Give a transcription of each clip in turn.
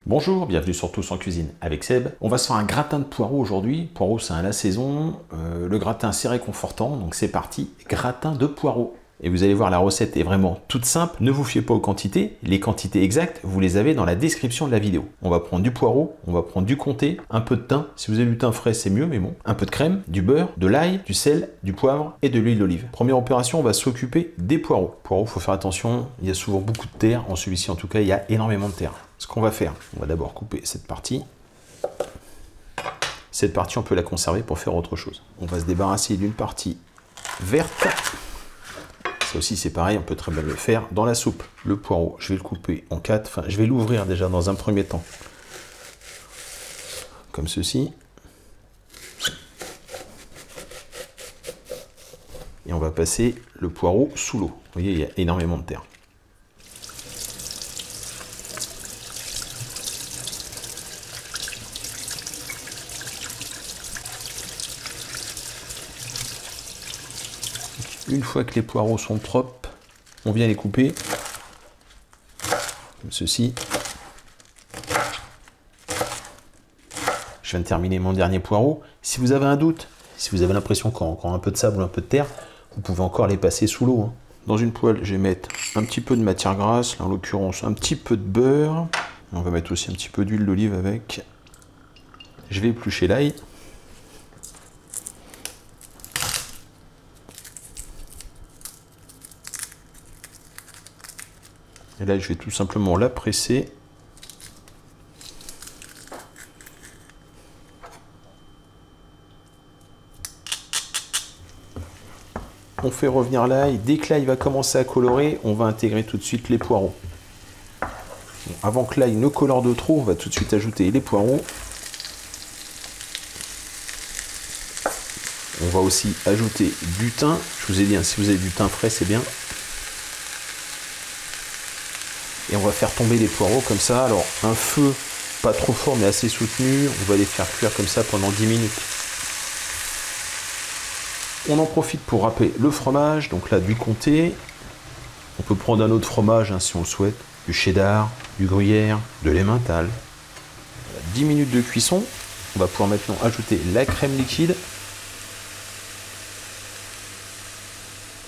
Bonjour, bienvenue sur Tous en Cuisine avec Seb. On va se faire un gratin de poireaux aujourd'hui. Poireaux, c'est la saison. Le gratin, c'est réconfortant. Donc c'est parti, gratin de poireaux. Et vous allez voir, la recette est vraiment toute simple. Ne vous fiez pas aux quantités. Les quantités exactes, vous les avez dans la description de la vidéo. On va prendre du poireau, on va prendre du comté, un peu de thym. Si vous avez du thym frais, c'est mieux, mais bon. Un peu de crème, du beurre, de l'ail, du sel, du poivre et de l'huile d'olive. Première opération, on va s'occuper des poireaux. Poireaux, faut faire attention. Il y a souvent beaucoup de terre. En celui-ci, en tout cas, il y a énormément de terre. Ce qu'on va faire, on va d'abord couper cette partie. Cette partie, on peut la conserver pour faire autre chose. On va se débarrasser d'une partie verte. Ça aussi, c'est pareil, on peut très bien le faire dans la soupe. Le poireau, je vais le couper en 4. Enfin, je vais l'ouvrir déjà dans un premier temps. Comme ceci. Et on va passer le poireau sous l'eau. Vous voyez, il y a énormément de terre. Une fois que les poireaux sont propres, on vient les couper, comme ceci. Je viens de terminer mon dernier poireau. Si vous avez un doute, si vous avez l'impression qu'il y a encore un peu de sable ou un peu de terre, vous pouvez encore les passer sous l'eau. Dans une poêle, je vais mettre un petit peu de matière grasse, là, en l'occurrence un petit peu de beurre. On va mettre aussi un petit peu d'huile d'olive avec. Je vais éplucher l'ail. Et là, je vais tout simplement la presser. On fait revenir l'ail. Dès que l'ail va commencer à colorer, on va intégrer tout de suite les poireaux. Bon, avant que l'ail ne colore de trop, on va tout de suite ajouter les poireaux. On va aussi ajouter du thym. Je vous ai dit, si vous avez du thym frais, c'est bien. Et on va faire tomber les poireaux comme ça. Alors, un feu pas trop fort, mais assez soutenu. On va les faire cuire comme ça pendant 10 minutes. On en profite pour râper le fromage. Donc là, du comté. On peut prendre un autre fromage si on le souhaite. Du cheddar, du gruyère, de l'emmental. 10 minutes de cuisson. On va pouvoir maintenant ajouter la crème liquide.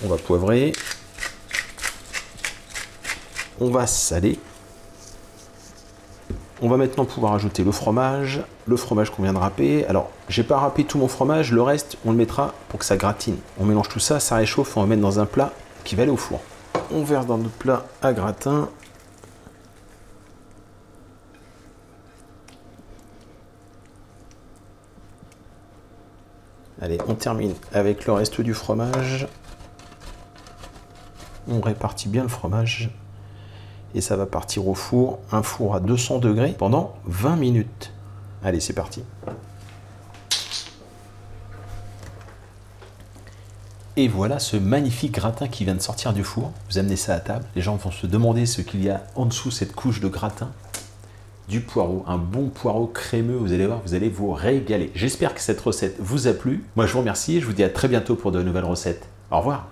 On va poivrer. On va saler. On va maintenant pouvoir ajouter le fromage qu'on vient de râper. Alors, j'ai pas râpé tout mon fromage, le reste, on le mettra pour que ça gratine. On mélange tout ça, ça réchauffe, on va mettre dans un plat qui va aller au four. On verse dans notre plat à gratin. Allez, on termine avec le reste du fromage. On répartit bien le fromage. Et ça va partir au four, un four à 200 degrés pendant 20 minutes. Allez, c'est parti. Et voilà ce magnifique gratin qui vient de sortir du four. Vous amenez ça à table. Les gens vont se demander ce qu'il y a en dessous cette couche de gratin. Du poireau, un bon poireau crémeux. Vous allez voir, vous allez vous régaler. J'espère que cette recette vous a plu. Moi, je vous remercie et je vous dis à très bientôt pour de nouvelles recettes. Au revoir.